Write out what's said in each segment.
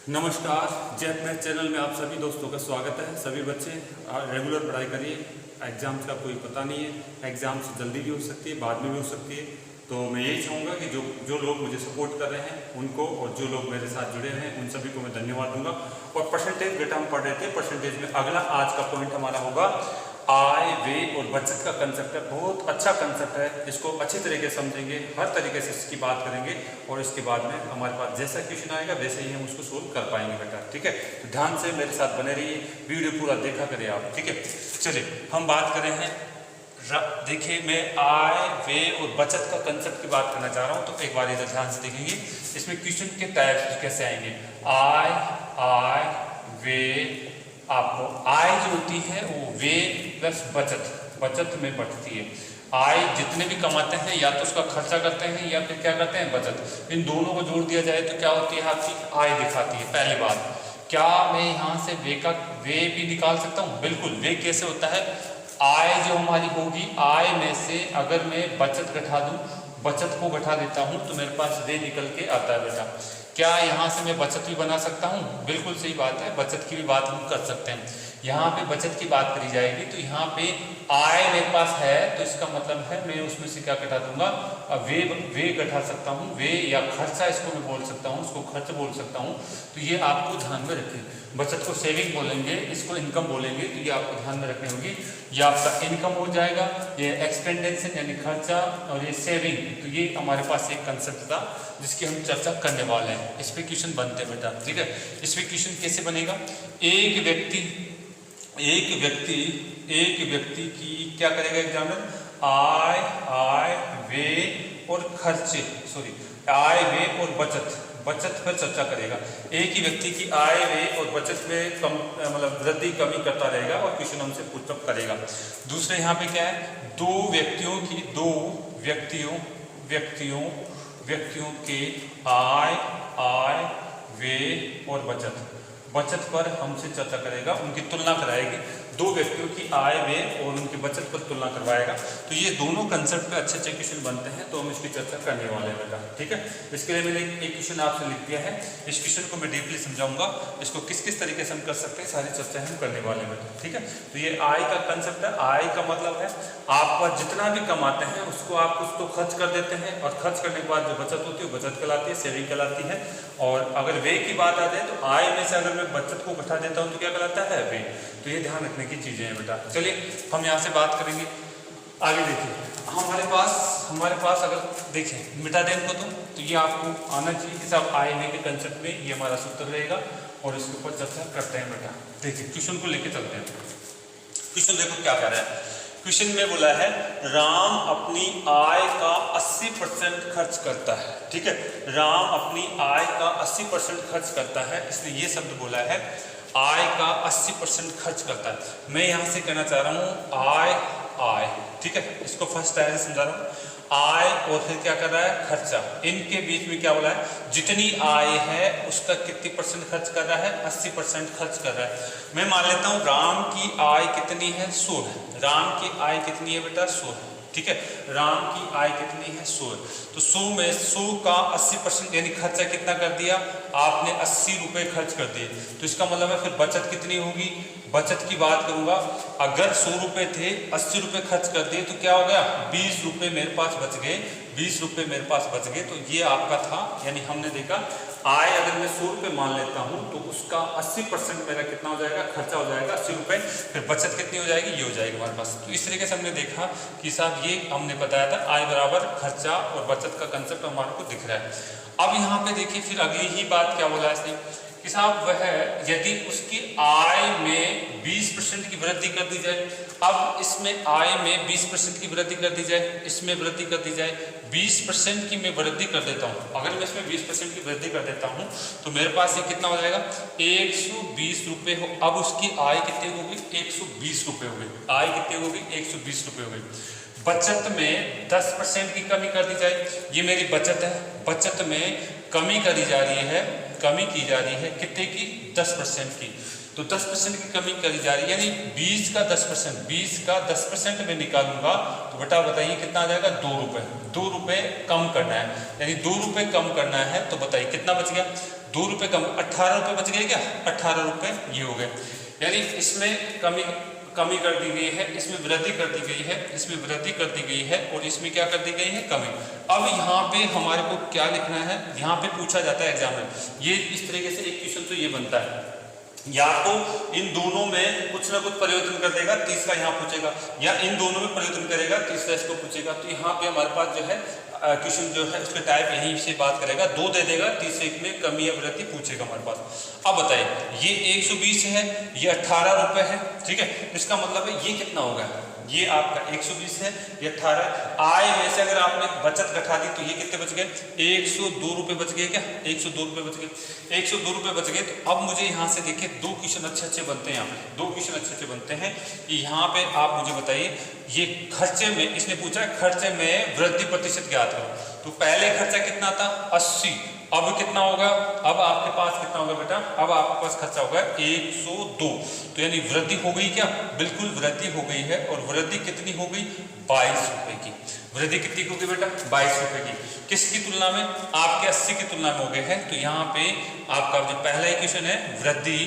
नमस्कार, जय math channel में आप सभी दोस्तों का स्वागत है। सभी बच्चे रेगुलर पढ़ाई करिए। एग्जाम्स का कोई पता नहीं है, एग्जाम्स जल्दी भी हो सकती है, बाद में भी हो सकती है। तो मैं यही चाहूँगा कि जो लोग मुझे सपोर्ट कर रहे हैं उनको, और जो लोग मेरे साथ जुड़े हैं उन सभी को मैं धन्यवाद दूंगा। और परसेंटेज बेटा हम पढ़ रहे थे, परसेंटेज में अगला आज का पॉइंट हमारा होगा आय, व्यय और बचत का कंसेप्ट है। बहुत अच्छा कंसेप्ट है, इसको अच्छी तरीके से समझेंगे, हर तरीके से इसकी बात करेंगे और इसके बाद में हमारे पास जैसा क्वेश्चन आएगा वैसे ही हम उसको सोल्व कर पाएंगे बेटा। ठीक है, तो ध्यान से मेरे साथ बने रहिए, वीडियो पूरा देखा करिए आप। ठीक है, चलिए हम बात करें हैं। देखिए, मैं आय, व्यय और बचत का कंसेप्ट की बात करना चाह रहा हूँ, तो एक बार इधर ध्यान से देखेंगे। इसमें क्वेश्चन के टाइप्स कैसे आएंगे। आय, व्यय। आपको आय जो होती है वो व्यय प्लस बचत में बढ़ती है। आय जितने भी कमाते हैं या तो उसका खर्चा करते हैं या फिर क्या करते हैं, बचत। इन दोनों को जोड़ दिया जाए तो क्या होती है, आपकी आय दिखाती है। पहली बात, क्या मैं यहाँ से व्यय भी निकाल सकता हूँ? बिल्कुल। व्यय कैसे होता है, आय जो हमारी होगी, आय में से अगर मैं बचत घटा दूं, बचत को घटा देता हूं तो मेरे पास व्यय निकल के आता है बेटा। क्या यहाँ से मैं बचत भी बना सकता हूँ? बिल्कुल सही बात है, बचत की भी बात हम कर सकते हैं। यहाँ पे बचत की बात करी जाएगी तो यहाँ पे आय मेरे पास है तो इसका मतलब है मैं उसमें से क्या घटा दूंगा, व्यय घटा सकता हूँ। व्यय या खर्चा इसको मैं बोल सकता हूँ, इसको खर्च बोल सकता हूँ। तो ये आपको ध्यान में रखें। बचत को सेविंग बोलेंगे, इसको इनकम बोलेंगे, तो ये आपको ध्यान में रखनी होगी। ये आपका इनकम हो जाएगा, ये एक्सपेंडेंशन यानी खर्चा, और ये सेविंग। तो ये हमारे पास एक कंसेप्ट था जिसकी हम चर्चा करने वाले हैं। इस पे क्वेश्चन बनते हैं बेटा। ठीक है, इस पे क्वेश्चन कैसे बनेगा, एक व्यक्ति की क्या करेगा एग्जामिनर, आय, व्यय और खर्चे, आय, व्यय और बचत पर चर्चा करेगा। एक ही व्यक्ति की आय, व्यय और बचत में मतलब वृद्धि कमी करता रहेगा और क्वेश्चन हमसे पुटअप करेगा। दूसरे यहाँ पे क्या है, दो व्यक्तियों के आय, व्यय और बचत पर हमसे चर्चा करेगा, उनकी तुलना कराएगी। दो व्यक्तियों की आय, व्यय और उनकी बचत पर तुलना करवाएगा। तो ये दोनों कंसेप्ट पे अच्छे क्वेश्चन बनते हैं, तो हम इसकी चर्चा करने वाले हैं बेटा। ठीक है, इसके लिए मैंने एक क्वेश्चन आपसे लिख दिया है। इस क्वेश्चन को मैं डीपली समझाऊंगा, इसको किस किस तरीके से हम कर सकते हैं, सारी चर्चा हम करने वाले हैं बेटा। ठीक है, तो ये आय का कंसेप्ट है। आय का मतलब है आप जितना भी कमाते हैं उसको आप कुछ तो खर्च कर देते हैं, और खर्च करने के बाद जो बचत होती है वो बचत कहलाती है, सेविंग कहलाती है। और अगर व्यय की बात आ जाए तो आय में से अगर मैं बचत को घटा देता हूँ तो क्या कहलाता है, व्यय। तो ये ध्यान रखने की चीजें हैं बेटा। चलिए हम यहाँ से बात करेंगे। आगे देखिए, हमारे पास अगर देखें, मिटा दें इनको तो ये आपको आना चाहिए कि साहब आय, व्यय के कंसेप्ट में ये हमारा सूत्र रहेगा, और इसके ऊपर चर्चा करते हैं बेटा। देखिए क्वेश्चन को लेके चलते हैं। क्वेश्चन देखो क्या कह रहा है। क्वेश्चन में बोला है, राम अपनी आय का 80% खर्च करता है। ठीक है, राम अपनी आय का 80% खर्च करता है, इसलिए ये शब्द बोला है, आय का 80% खर्च करता है। मैं यहाँ से कहना चाह रहा हूँ आय। ठीक है, इसको फर्स्ट टाइम समझा रहा हूँ। आय और फिर क्या कर रहा है, खर्चा। इनके बीच में क्या बोला है, जितनी आय है उसका कितनी परसेंट खर्च कर रहा है, 80% खर्च कर रहा है। मैं मान लेता हूँ राम की आय कितनी है, 100 है। राम की आय कितनी है बेटा, 100 है। ठीक है, राम की आय कितनी है, 100 है। तो 100 में 100 का 80% यानी खर्चा कितना कर दिया आपने, 80 रुपये खर्च कर दिए। तो इसका मतलब है फिर बचत कितनी होगी। बचत की बात करूंगा, अगर 100 रुपये थे, 80 रुपये खर्च कर दिए तो क्या हो गया, 20 रुपये मेरे पास बच गए। 20 रुपये मेरे पास बच गए, तो ये आपका था। यानी हमने देखा आय अगर मैं 100 रुपये मान लेता हूँ तो उसका 80% मेरा कितना हो जाएगा, खर्चा हो जाएगा 80 रुपये। फिर बचत कितनी हो जाएगी, ये हो जाएगी हमारे पास। तो इस तरीके से हमने देखा कि साहब ये हमने बताया था आय बराबर खर्चा और बचत का कंसेप्ट हमारे को दिख रहा है। अब यहाँ पे देखिए फिर अगली ही बात क्या बोला इसने कि साहब वह यदि उसकी आय में 20% की वृद्धि कर दी जाए। अब इसमें आय में 20% की वृद्धि कर दी जाए, इसमें वृद्धि कर दी जाए, 20% की मैं वृद्धि कर देता हूँ। अगर मैं इसमें 20% की वृद्धि कर देता हूँ तो मेरे पास ये कितना हो जाएगा, 120 रुपये हो। अब उसकी आय कितनी होगी, 120 रुपये हो गई। आय कितनी होगी, 120 रुपये हो गई। बचत में 10% की कमी कर दी जाए, ये मेरी बचत है। बचत में कमी करी जा रही है, कमी की जा रही है कितने की, 10% की। तो 10% की कमी करी जा रही है, यानी 20 का 10% में निकालूंगा तो बेटा बताइए कितना आ जाएगा, 2 रुपये। 2 रुपये कम करना है, यानी 2 रुपये कम करना है, तो बताइए कितना बच गया, ₹2 कम, ₹18 बच गए क्या, ₹18 ये हो गए। यानी इसमें कमी कर दी गई है, इसमें वृद्धि कर दी गई है, इसमें वृद्धि कर दी गई है और इसमें क्या कर दी गई है, कमी। अब यहाँ पे हमारे को क्या लिखना है, यहाँ पे पूछा जाता है एग्जाम में, ये इस तरीके से एक क्वेश्चन तो ये बनता है, या तो इन दोनों में कुछ ना कुछ परिवर्तन कर देगा, तीसरा यहाँ पूछेगा, या इन दोनों में परिवर्तन करेगा, तीसरा इसको पूछेगा। तो यहाँ पे हमारे पास जो है क्वेश्चन जो है उसके टाइप यहीं से बात करेगा, 2 दे देगा, तीसरे में कमी या वृद्धि पूछेगा हमारे पास। अब बताइए, ये 120 है, ये ₹18 है, ठीक है, इसका मतलब है ये कितना होगा, ये आपका 120 है, ये 18। आय में से अगर आपने बचत घटा दी तो ये कितने बच गए, ₹102 बच गए क्या, ₹102 बच गए, ₹102 बच गए। तो अब मुझे यहाँ से देखिए 2 क्वेश्चन अच्छे बनते हैं, यहाँ पे 2 क्वेश्चन अच्छे बनते हैं कि यहाँ पे आप मुझे बताइए, ये खर्चे में इसने पूछा है, खर्चे में वृद्धि प्रतिशत ज्ञात करो। तो पहले खर्चा कितना था, 80, अब कितना होगा, अब आपके पास कितना होगा बेटा, अब आपके पास खर्चा होगा 102। तो यानी वृद्धि हो गई क्या, बिल्कुल वृद्धि हो गई है, और वृद्धि कितनी हो गई, ₹22 की। वृद्धि कितनी होगी बेटा, ₹22 की। किसकी तुलना में, आपके 80 की तुलना में हो गए हैं। तो यहाँ पे आपका जो पहला इक्वेशन है, वृद्धि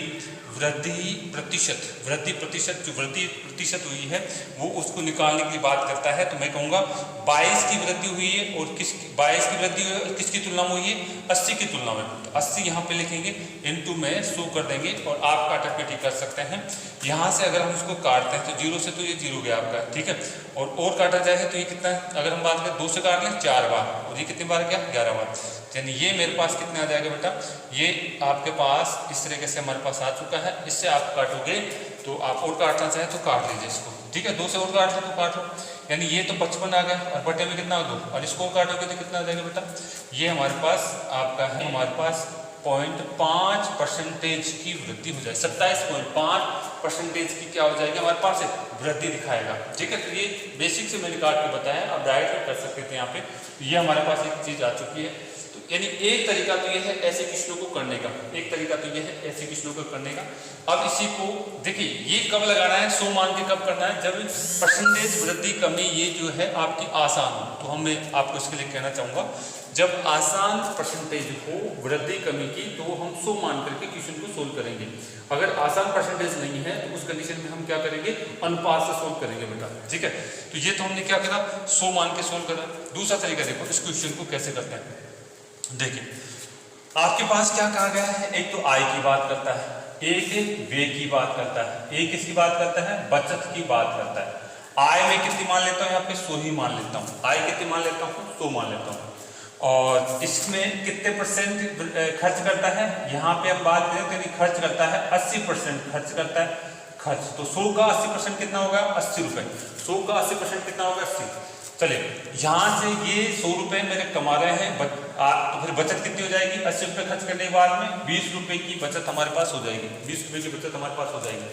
प्रतिशत, जो वृद्धि प्रतिशत हुई है वो उसको निकालने की बात करता है। तो मैं कहूँगा 22 की वृद्धि हुई है, और 22 की वृद्धि किसकी तुलना में हुई है, 80 की तुलना में। तो 80 यहाँ पे लिखेंगे, इनटू में 100 कर देंगे, और आप काटा पीटी कर सकते हैं। यहाँ से अगर हम इसको काटते हैं तो 0 से तो ये 0 गया आपका, ठीक है, और काटा जाए तो ये कितना है, अगर हम बात करें 2 से काट लें 4 बार, और ये कितनी बार गया, 11 बार। यानी ये मेरे पास कितने आ जाएगा बेटा, ये आपके पास इस तरीके से हमारे पास आ चुका है। इससे आप काटोगे तो आप और काटना चाहें तो काट लीजिए इसको, ठीक है, 2 से और काट लो तो काट लो। यानी ये तो 55 आ गया, और बटे में कितना 2, और इसको काटोगे तो कितना आ जाएगा बेटा, ये हमारे पास आपका है, हमारे पास 0.5% की वृद्धि हो जाए, 27.5% की क्या हो जाएगी हमारे पास वृद्धि दिखाएगा, ठीक है। तो ये बेसिक से मैंने काट के बताया, अब डायरेक्ट कर सकते थे यहाँ पे। ये हमारे पास एक चीज आ चुकी है। तो यानी एक तरीका तो ये है ऐसे क्वेश्चनों को करने का, एक तरीका तो ये है ऐसे क्वेश्चनों को करने का। अब इसी को देखिए, ये कब लगाना है, 100 मान के कब करना है, जब परसेंटेज वृद्धि कमी ये जो है आपकी आसान हो। तो हम मैं आपको इसके लिए कहना चाहूँगा, जब आसान परसेंटेज हो वृद्धि कमी की, तो हम 100 मान करके क्वेश्चन को सोल्व करेंगे। अगर आसान परसेंटेज नहीं है तो उस कंडीशन में हम क्या करेंगे, अनुपात से सोल्व करेंगे बेटा, ठीक है। तो ये तो हमने क्या करा, 100 मान के सोल्व करा। दूसरा तरीका देखो, इस क्वेश्चन को कैसे करते हैं। देखिए, आपके पास क्या कहा गया है, एक तो आय की बात करता है, एक व्यय की बात करता है, एक किसकी बात करता है, बचत की बात करता है। आय में कितनी मान लेता हूँ, यहाँ पे 100 ही मान लेता हूँ, आय कितनी मान लेता हूँ, 100 मान लेता हूँ। और इसमें कितने % खर्च करता है, यहाँ पे हम बात करें तो यानी खर्च करता है 80% खर्च करता है खर्च। तो 100 का 80% कितना होगा, ₹80। 100 का 80% कितना होगा, 80। चलिए, यहाँ से ये 100 रुपये मेरे कमा रहे हैं, तो फिर बचत कितनी हो जाएगी, 80 रुपये खर्च करने के बाद में 20 रुपये की बचत हमारे पास हो जाएगी, 20 रुपये की बचत हमारे पास हो जाएगी।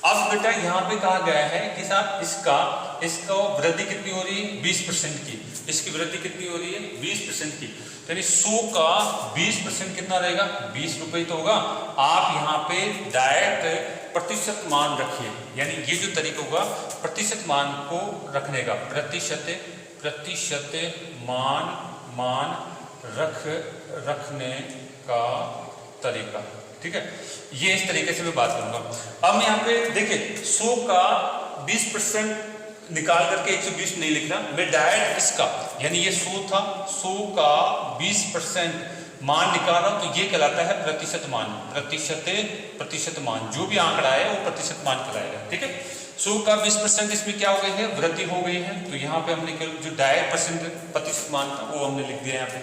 अब बेटा यहाँ पे कहा गया है कि साहब इसका वृद्धि कितनी हो रही है, 20% की, इसकी वृद्धि कितनी हो रही है, 20% की। यानी 100 का 20% कितना रहेगा, 20 रुपये तो होगा। आप यहाँ पे डायरेक्ट प्रतिशत मान रखिए, यानी ये जो तरीका होगा प्रतिशत मान को रखने का, प्रतिशत मान रखने का तरीका, ठीक है। ये इस तरीके से मैं बात करूंगा। अब यहाँ पे देखिए, 100 का 20% निकाल करके 120 नहीं लिखना, मैं डायरेक्ट इसका, यानी ये 100 था, 100 का 20% मान निकाल रहा हूं, तो ये कहलाता है प्रतिशत मान। प्रतिशत मान, जो भी आंकड़ा है वो प्रतिशत मान कहलाएगा, ठीक है। 100 का 20% इसमें क्या हो गई है, वृद्धि हो गई है। तो यहाँ पे हमने जो डायरेक्ट प्रतिशत मान था वो हमने लिख दिया यहाँ पे।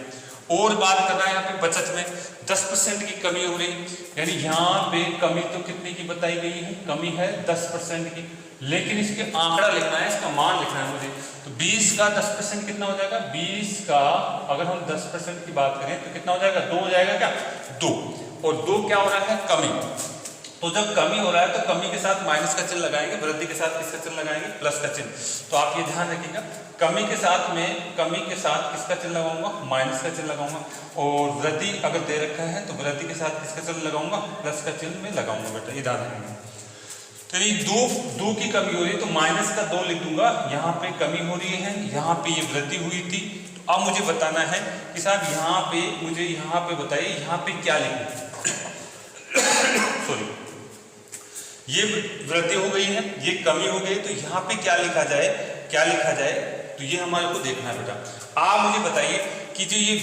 और बात कर रहा है यहाँ पे बचत में 10% की कमी हो रही, यानी यहाँ पे कमी तो कितने की बताई गई है, कमी है 10% की, लेकिन इसके आंकड़ा लिखना है, इसका मान लिखना है मुझे। तो 20 का 10% कितना हो जाएगा, 20 का अगर हम 10% की बात करें तो कितना हो जाएगा, 2 हो जाएगा क्या, 2। और 2 क्या हो रहा है, कमी। तो जब कमी हो रहा है तो कमी के साथ माइनस का चिन्ह लगाएंगे, वृद्धि के साथ किसका चिन्ह लगाएंगे, प्लस का चिन्ह। तो आप ये ध्यान रखिएगा, कमी के साथ किसका चिन्ह लगाऊंगा, माइनस का चिन्ह लगाऊंगा। और वृद्धि अगर दे रखा है तो वृद्धि के साथ किसका चिन्ह लगाऊंगा, प्लस का चिन्ह में लगाऊंगा बेटा, ये ध्यान रखेंगे। तो ये 2 की कमी हो रही है तो माइनस का 2 लिख दूंगा, यहाँ पे कमी हो रही है, यहाँ पे ये वृद्धि हुई थी। तो अब मुझे बताना है कि साहब यहाँ पे मुझे यहाँ पे बताइए यहाँ पे क्या लिखूं। सॉरी, ये वृद्धि हो गई है, ये कमी हो गई, तो यहाँ पे क्या लिखा जाए, क्या लिखा जाए, तो ये हमारे को देखना है बेटा। आप मुझे बताइए कि जो ये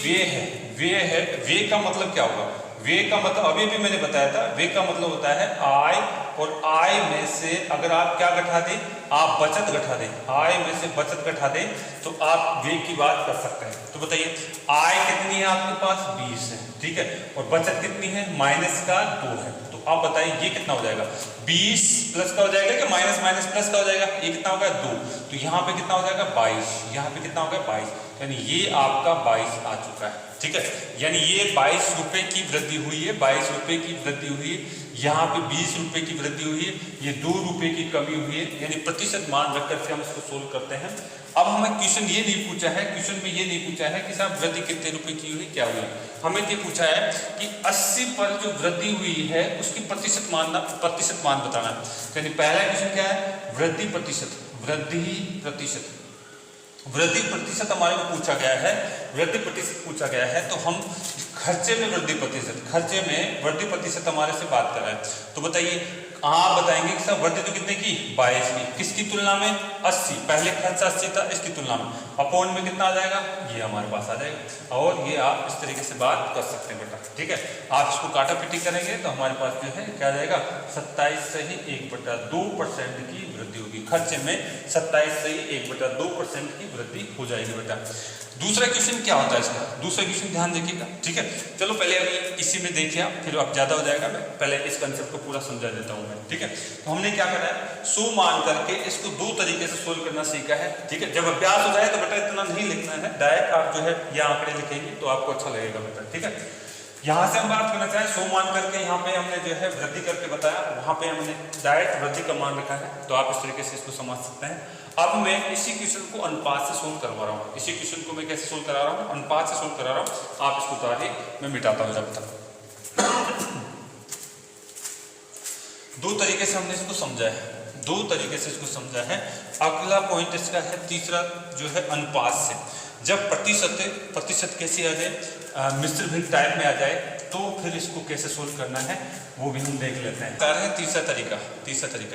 वे है, वे का मतलब क्या होगा। वे का मतलब अभी भी मैंने बताया था, वे का मतलब होता है आय, और आय में से अगर आप क्या घटा दें, आप बचत घटा दें, आय में से बचत घटा दें तो आप वे की बात कर सकते हैं। तो बताइए आय कितनी है आपके पास, 20 है, ठीक है, और बचत कितनी है, माइनस का 2 है। तो आप बताइए ये कितना हो जाएगा, 20 प्लस का हो जाएगा कि माइनस माइनस प्लस का हो जाएगा, ये कितना होगा 2, तो यहाँ पे कितना हो जाएगा 22, यहाँ पे कितना होगा 22, यानी ये आपका 22 आ चुका है, ठीक है, यानी ये 22 रुपए की वृद्धि हुई है, 22 रुपए की वृद्धि हुई है, यहाँ पे 20 रुपए की वृद्धि हुई है, ये 2 रुपए की कमी हुई है, यानी प्रतिशत मान रख करके हम इसको सोल्व करते हैं। अब हमें क्वेश्चन ये नहीं पूछा है, क्वेश्चन में ये नहीं पूछा है कि साहब वृद्धि कितने रुपए की हुई, क्या हुई, हमें ये पूछा है कि 80 पर जो वृद्धि हुई है उसकी प्रतिशत मान बताना। यानी पहला क्वेश्चन क्या है, वृद्धि प्रतिशत, वृद्धि प्रतिशत हमारे को पूछा गया है, वृद्धि प्रतिशत पूछा गया है, तो हम खर्चे में वृद्धि प्रतिशत हमारे से बात कर रहा है। तो बताइए आप बताएंगे कि सब वृद्धि तो कितने की, 22 की, किसकी तुलना में, 80, पहले खर्चा 80 था, इसकी तुलना में अपॉन में कितना आ जाएगा, ये हमारे पास आ जाएगा, और ये आप इस तरीके से बात कर सकते हैं बेटा, ठीक है। आप इसको काटा पीटी करेंगे तो हमारे पास जो है क्या आ जाएगा, 27 से ही 1/2% की वृद्धि होगी, खर्चे में 27 से ही 1/2% की वृद्धि हो जाएगी बेटा। दूसरा क्वेश्चन क्या होता है इसका, दूसरा क्वेश्चन ध्यान देखिएगा, ठीक है। चलो पहले अभी इसी में देखिए आप, फिर अब ज्यादा हो जाएगा, मैं पहले इस कंसेप्ट को पूरा समझा देता हूँ मैं, ठीक है। तो हमने क्या करा है, 100 मान करके इसको 2 तरीके से सोल्व करना सीखा है, ठीक है। जब अभ्यास हो जाए तो बेटा इतना नहीं लिखना है, डायरेक्ट आप जो है ये आंकड़े लिखेंगे तो आपको अच्छा लगेगा बेटा, ठीक है। यहाँ से हम बात करना चाहें 100 मान करके, यहाँ पे हमने जो है वृद्धि करके बताया, वहाँ पे हमने डायरेक्ट वृद्धि का मान रखा है, तो आप इस तरीके से इसको समझ सकते हैं। अब मैं इसी क्वेश्चन को अनुपात से सोल्व करवा रहा हूँ, इसी क्वेश्चन को मैं कैसे सोल्व करा रहा हूँ, अनुपात से सोल्व करा रहा हूँ, आप इसको उतारिए, मैं मिटाता हूँ जब तक। 2 तरीके से हमने इसको समझा है, 2 तरीके से इसको समझा है। अगला पॉइंट इसका है तीसरा जो है अनुपात से, जब प्रतिशत कैसे आ जाए, मिश्र भिन्न टाइप में आ जाए, तो फिर इसको कैसे सोल्व करना है वो भी हम देख लेते हैं। तीसरा तरीका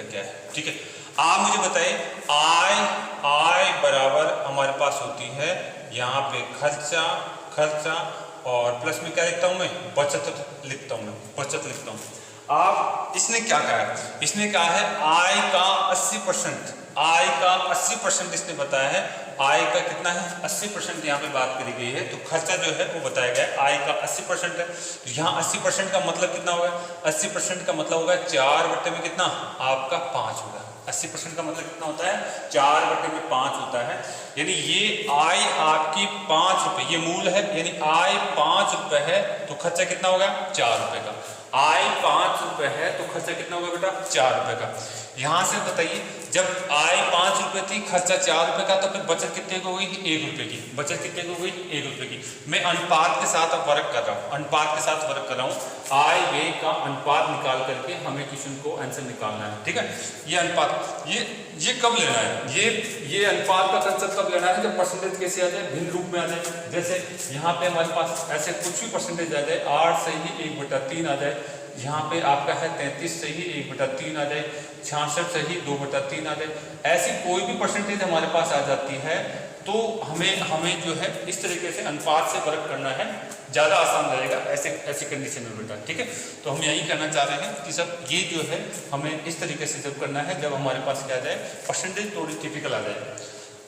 क्या है, ठीक है। आप मुझे बताइए आय बराबर हमारे पास होती है यहाँ पे खर्चा और प्लस में क्या लिखता हूँ मैं, बचत लिखता हूँ। आप इसने क्या कहा है, इसने कहा है आय का 80% इसने बताया है, आय का कितना है 80% यहाँ पे बात करी गई है, तो खर्चा जो है वो बताया गया है आय का 80% है। तो यहाँ 80% का मतलब कितना होगा, 80% का मतलब होगा 4 में कितना आपका 5 होगा। 80% का मतलब कितना होता है, 4/5 होता है, यानी ये आय आपकी 5 रुपए, ये मूल है, यानी आय 5 रुपए है तो खर्चा कितना होगा 4 रुपए का। आय 5 रुपए है तो खर्चा कितना होगा बेटा 4 रुपए का। यहाँ से बताइए जब आय 5 रुपए थी, खर्चा 4 रुपए का, तो फिर बचत कितने की हो गई, 1 रुपए की। बचत कितने की हो गई, 1 रुपए की। मैं अनुपात के साथ अब वर्क कर रहा हूँ, आय व्यय का अनुपात निकाल करके हमें क्वेश्चन को आंसर निकालना है, ठीक है। ये अनुपात ये कब लेना है, ये अनुपात का कंसेप्ट कब लेना है, जब परसेंटेज कैसे आ जाए, भिन्न रूप में आ जाए। जैसे यहाँ पे हमारे पास ऐसे कुछ भी परसेंटेज आ जाए, 8 से ही 1/3 आ जाए, यहाँ पे आपका है 33 से ही 1/3 आ जाए, 66 से ही 2/3 आ जाए, ऐसी कोई भी परसेंटेज हमारे पास आ जाती है, तो हमें जो है इस तरीके से अनुपात से वर्क करना है, ज़्यादा आसान रहेगा ऐसे कंडीशन में बेटा, ठीक है। तो हम यही कहना चाह रहे हैं कि सब ये जो है हमें इस तरीके से जब करना है, जब हमारे पास क्या आ जाए परसेंटेज थोड़ी टिपिकल आ जाए।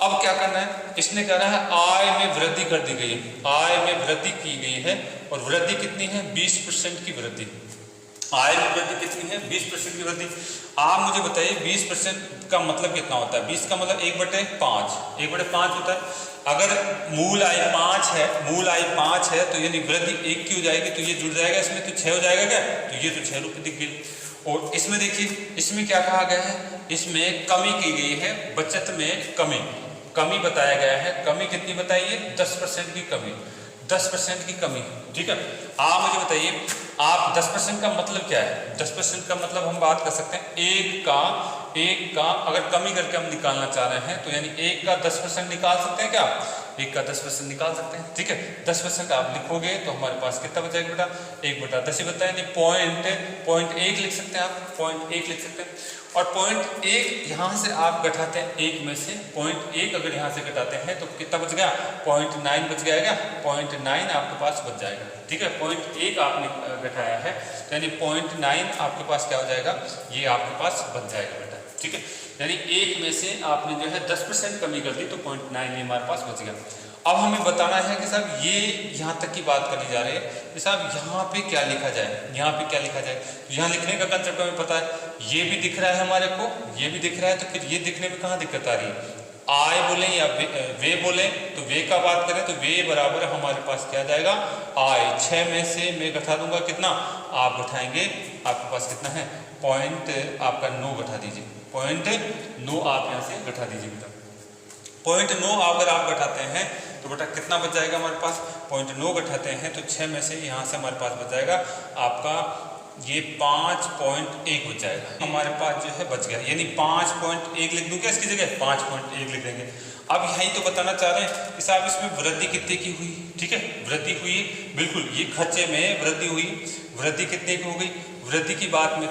अब क्या करना है, इसने कहा है आय में वृद्धि कर दी गई है, आय में वृद्धि की गई है, और वृद्धि कितनी है 20% की वृद्धि। आय में वृद्धि कितनी है 20% की वृद्धि। आप मुझे बताइए 20% का मतलब कितना होता है, 20 का मतलब 1/5 होता है। अगर मूल आय 5 है तो यानी वृद्धि 1 की हो जाएगी, तो ये जुड़ जाएगा इसमें, तो 6 हो जाएगा क्या, तो ये तो 6 रुपये दिख गई। और इसमें देखिए, इसमें क्या कहा गया है, इसमें कमी की गई है, बचत में कमी बताया गया है। कमी कितनी बताइए, 10% की कमी, 10% की कमी, ठीक है। आप मुझे बताइए आप 10% का मतलब क्या है, 10% का मतलब हम बात कर सकते हैं 1 का 1 का अगर कमी करके हम निकालना चाह रहे हैं तो यानी 1 का 10% निकाल सकते हैं क्या? 1 का 10% निकाल सकते हैं। ठीक है, 10% आप लिखोगे तो हमारे पास कितना बचेगा बेटा? 1/10 ही बता, यानी पॉइंट 1 लिख सकते हैं आप, पॉइंट 1 लिख सकते हैं। और पॉइंट 1 यहाँ से आप घटाते हैं 1 में से, पॉइंट 1 अगर यहाँ से घटाते हैं तो कितना बच गया? 0.9 बच गया क्या? 0.9 आपके पास बच जाएगा। ठीक है, पॉइंट 1 आपने घटाया है तो यानी 0.9 आपके पास क्या हो जाएगा? ये आपके पास बच जाएगा बेटा। ठीक है, यानी 1 में से आपने जो है 10% कमी कर दी तो 0.9 हमारे पास बच गया। अब हमें बताना है कि साहब ये यहाँ तक की बात करनी जा रही है कि साहब यहाँ पे क्या लिखा जाए, यहाँ पे क्या लिखा जाए। तो यहाँ लिखने का कंसेप्ट हमें पता है, ये भी दिख रहा है हमारे को, ये भी दिख रहा है, तो फिर ये दिखने में कहाँ दिक्कत आ रही है? आय बोले या वे बोले, तो वे का बात करें तो वे बराबर हमारे पास क्या जाएगा? आय। 6 में से मैं घटा दूंगा कितना? आप घटाएंगे, आपके पास कितना है? पॉइंट आपका 9 घटा दीजिए, पॉइंट 9 आप यहाँ से घटा दीजिए बेटा। पॉइंट 9 अगर आप घटाते हैं तो बेटा कितना बच जाएगा हमारे पास? पॉइंट 9 घटाते हैं तो 6 में से यहाँ से हमारे पास बच जाएगा आपका ये 5.1 बच जाएगा हमारे पास जो है बच गया, यानी 5.1 लिख दूँ क्या इसकी जगह? 5.1 लिख देंगे। अब यही तो बताना चाह रहे हैं कि साहब इसमें वृद्धि कितने की हुई? ठीक है, वृद्धि हुई बिल्कुल, ये खर्चे में वृद्धि हुई। वृद्धि कितने की हो गई? वृद्धि की बात मैं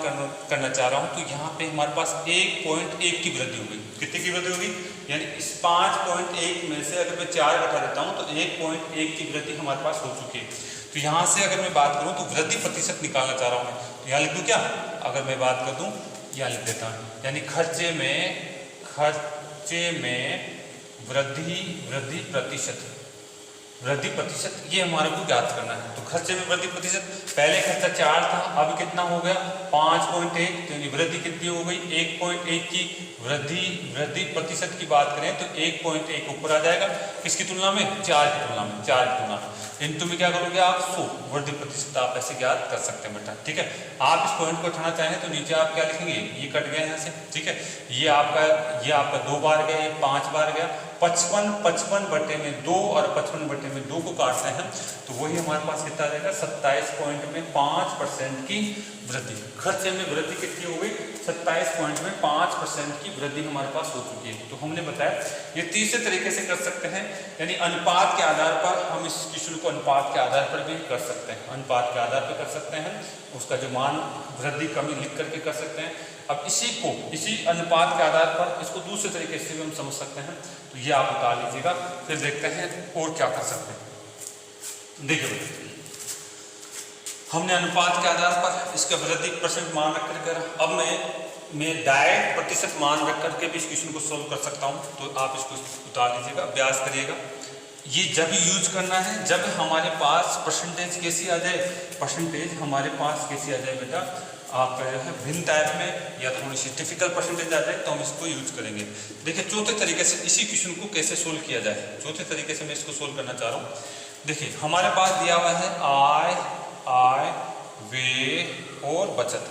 करना चाह रहा हूँ तो यहाँ पे हमारे पास 1.1 की वृद्धि हो गई। कितने की वृद्धि होगी? यानी इस 5.1 में से अगर मैं 4 घटा देता हूँ तो 1.1 की वृद्धि हमारे पास हो चुकी है। तो यहाँ से अगर मैं बात करूँ तो वृद्धि प्रतिशत निकालना चाह रहा हूँ मैं, तो यहाँ लिख दूँ क्या? अगर मैं बात कर दूँ यहाँ लिख देता हूँ, यानी खर्चे में वृद्धि प्रतिशत ये हमारे को ज्ञात करना है। तो खर्चे में वृद्धि प्रतिशत, पहले खर्चा 4 था, अब कितना हो गया? 5.1, तो वृद्धि कितनी हो गई? 1.1 की वृद्धि प्रतिशत की बात करें तो 1.1 ऊपर आ जाएगा, किसकी तुलना में? 4 की तुलना में, 4 की तुलना में। इनटू में क्या करोगे आप? 100 वृद्धि प्रतिशत आप ऐसे ज्ञात कर सकते हैं बेटा। ठीक है, आप इस पॉइंट को उठाना चाहें तो नीचे आप क्या लिखेंगे? ये कट गया यहाँ से। ठीक है, ये आपका 2 बार गया, ये 5 बार गया। 55/2 और 55/2 को काटते हैं तो वही हमारे पास कितना आ जाएगा? 27.5% की वृद्धि। खर्चे में वृद्धि कितनी हो गई? 27.5% की वृद्धि हमारे पास हो चुकी है। तो हमने बताया ये तीसरे तरीके से कर सकते हैं, यानी अनुपात के आधार पर हम इस क्वेश्चन को अनुपात के आधार पर भी कर सकते हैं। अनुपात के आधार पर कर सकते हैं, उसका जो मान वृद्धि कमी लिख करके कर सकते हैं। अब इसी अनुपात के आधार पर इसको दूसरे तरीके से भी हम समझ सकते हैं, तो ये आप उतार लीजिएगा, फिर देखते हैं और क्या कर सकते हैं। देखिए हमने अनुपात के आधार पर इसका वृद्धि % मान रख कर, अब मैं डायरेक्ट प्रतिशत मान रख करके भी इस क्वेश्चन को सोल्व कर सकता हूँ। तो आप इसको उतार लीजिएगा, अभ्यास करिएगा। ये जब यूज करना है जब हमारे पास परसेंटेज कैसी आ जाए, परसेंटेज हमारे पास कैसी आ जाए बेटा, आपका जो है भिन्न टाइप में या थोड़ी सी टिपिकल परसेंटेज आ जाए तो हम इसको यूज करेंगे। देखिए चौथे तरीके से इसी क्वेश्चन को कैसे सोल्व किया जाए, चौथे तरीके से मैं इसको सोल्व करना चाह रहा हूँ। देखिए हमारे पास दिया हुआ है आय, व्यय और बचत।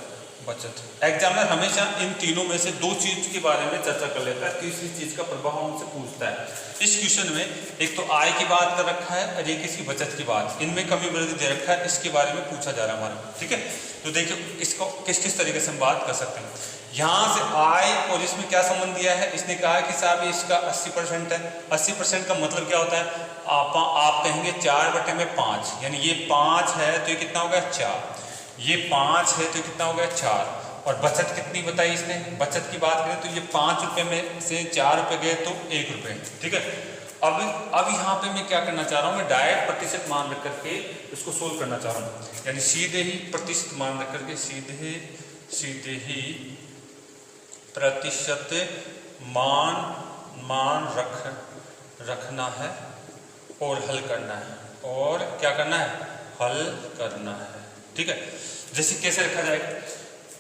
एग्जामिनर हमेशा इन तीनों में से 2 चीज के बारे में चर्चा कर लेता है, तीसरी चीज का प्रभाव हमसे पूछता है। इस क्वेश्चन में एक तो आय की बात कर रखा है और एक इसकी बचत की बात, इनमें कमी वृद्धि दे रखा है, इसके बारे में पूछा जा रहा है हमारा। ठीक है, तो देखिए इसको किस तरीके से हम बात कर सकते हैं। यहाँ से आय और इसमें क्या संबंध दिया है, इसने कहा है कि साहब इसका 80% है। 80% का मतलब क्या होता है? आप कहेंगे 4/5, यानी ये 5 है तो ये कितना हो गया? 4। ये 5 है तो कितना हो गया? 4। और बचत कितनी बताई इसने? बचत की बात करें तो ये 5 रुपये में से 4 रुपये गए तो 1 रुपये। ठीक है, अब यहाँ पे मैं क्या करना चाह रहा हूँ, मैं डायरेक्ट प्रतिशत मान रख करके इसको सोल्व करना चाह रहा हूँ, यानी सीधे ही प्रतिशत मान रख करके सीधे ही प्रतिशत मान रखना है और हल करना है, और क्या करना है? हल करना है। ठीक है, जैसे कैसे रखा जाएगा?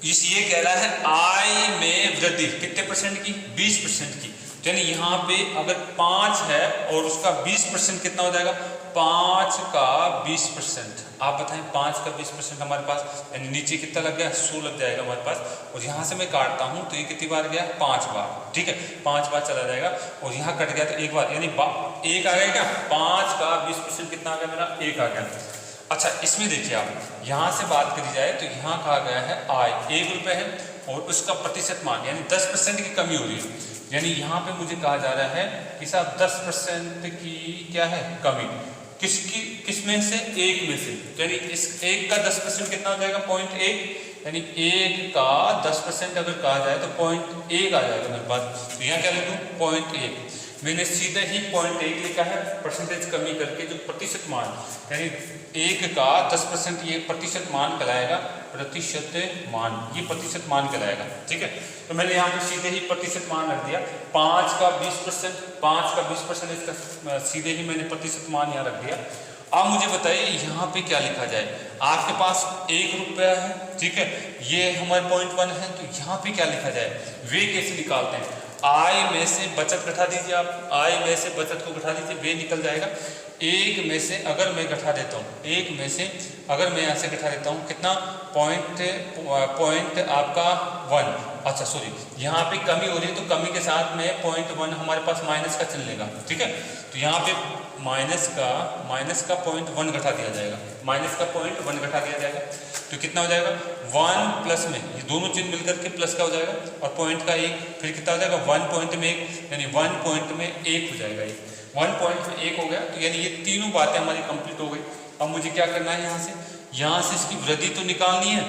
ये कह रहा है आय में वृद्धि कितने % की? 20% की। यानी यहाँ पे अगर 5 है और उसका 20% कितना हो जाएगा? 5 का 20%। आप बताएं 5 का 20% हमारे पास, यानी नीचे कितना लग गया? 100 लग जाएगा हमारे पास। और यहाँ से मैं काटता हूँ तो ये कितनी बार गया? 5 बार। ठीक है, 5 बार चला जाएगा और यहाँ कट गया तो 1 बार, यानी 1 आ गया क्या? 5 का 20% कितना आ गया मेरा? 1 आ गया। अच्छा, इसमें देखिए आप यहाँ से बात करी जाए तो यहाँ कहा गया है आय 1 रुपये है और उसका प्रतिशत मान यानी 10% की कमी हो रही है। यानी यहाँ पे मुझे कहा जा रहा है कि साहब 10% की क्या है कमी, किस में से, 1 में से। यानी इस 1 का 10% कितना हो जाएगा, 0.1। यानी 1 का 10% अगर कहा जाए तो 0.1 आ जाएगा मेरे पास। तो यहाँ क्या लिखूँ, 0.1। मैंने सीधे ही 0.1 लिखा है, परसेंटेज कमी करके जो प्रतिशत मान, यानी 1 का 10% ये प्रतिशत मान कहलाएगा, प्रतिशत मान, ये प्रतिशत मान कहलाएगा। ठीक है, तो मैंने यहाँ पे सीधे ही प्रतिशत मान रख दिया। 5 का 20%, 5 का 20% इसका सीधे ही मैंने प्रतिशत मान यहाँ रख दिया। अब मुझे बताइए यहाँ पे क्या लिखा जाए। आपके पास 1 रुपया है, ठीक है, ये हमारे 0.1 है, तो यहाँ पे क्या लिखा जाए, वे कैसे निकालते हैं। आय में से बचत घटा दीजिए आप, आय में से बचत को घटा दीजिए, वे निकल जाएगा। 1 में से अगर मैं घटा देता हूँ, 1 में से अगर मैं यहाँ से घटा देता हूँ कितना, पॉइंट आपका 1। अच्छा सॉरी, यहाँ पे कमी हो रही है तो कमी के साथ में 0.1 हमारे पास माइनस का चल लेगा। ठीक है, तो यहाँ पे माइनस का 0.1 घटा दिया जाएगा, माइनस का 0.1 घटा दिया जाएगा। तो कितना हो जाएगा, 1 प्लस में ये दोनों चिन्ह मिलकर के प्लस का हो जाएगा और पॉइंट का 1, फिर कितना हो जाएगा, 1 पॉइंट में 1, यानी 1 पॉइंट में 1 हो जाएगा। 1 पॉइंट में 1 हो गया। तो यानी ये तीनों बातें हमारी कंप्लीट हो गई। अब मुझे क्या करना है, यहाँ से इसकी वृद्धि तो निकालनी है।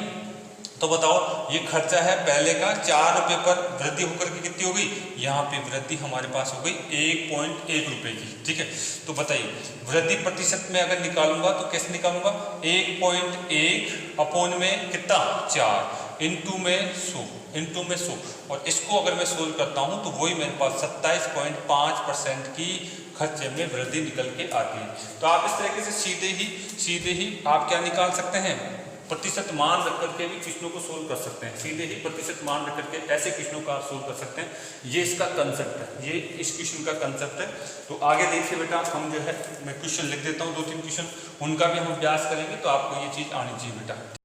तो बताओ, ये खर्चा है पहले का 4 रुपये पर, वृद्धि होकर के कितनी हो गई, यहाँ पे वृद्धि हमारे पास हो गई 1.1 रुपये की। ठीक है, तो बताइए वृद्धि प्रतिशत में अगर निकालूंगा तो कैसे निकालूंगा, 1.1 अपॉन में कितना, 4, इंटू में 100, और इसको अगर मैं सोल्व करता हूँ तो वही मेरे पास 27.5% की खर्चे में वृद्धि निकल के आती है। तो आप इस तरीके से सीधे ही आप क्या निकाल सकते हैं, प्रतिशत मान रख करके भी क्वेश्चनों को सोल्व कर सकते हैं। सीधे ही प्रतिशत मान रख करके ऐसे क्वेश्चनों का आप सोल्व कर सकते हैं। ये इसका कंसेप्ट है, ये इस क्वेश्चन का कंसेप्ट है। तो आगे देखिए बेटा, हम जो है मैं क्वेश्चन लिख देता हूँ 2-3 क्वेश्चन, उनका भी हम अभ्यास करेंगे तो आपको ये चीज़ आनी चाहिए बेटा।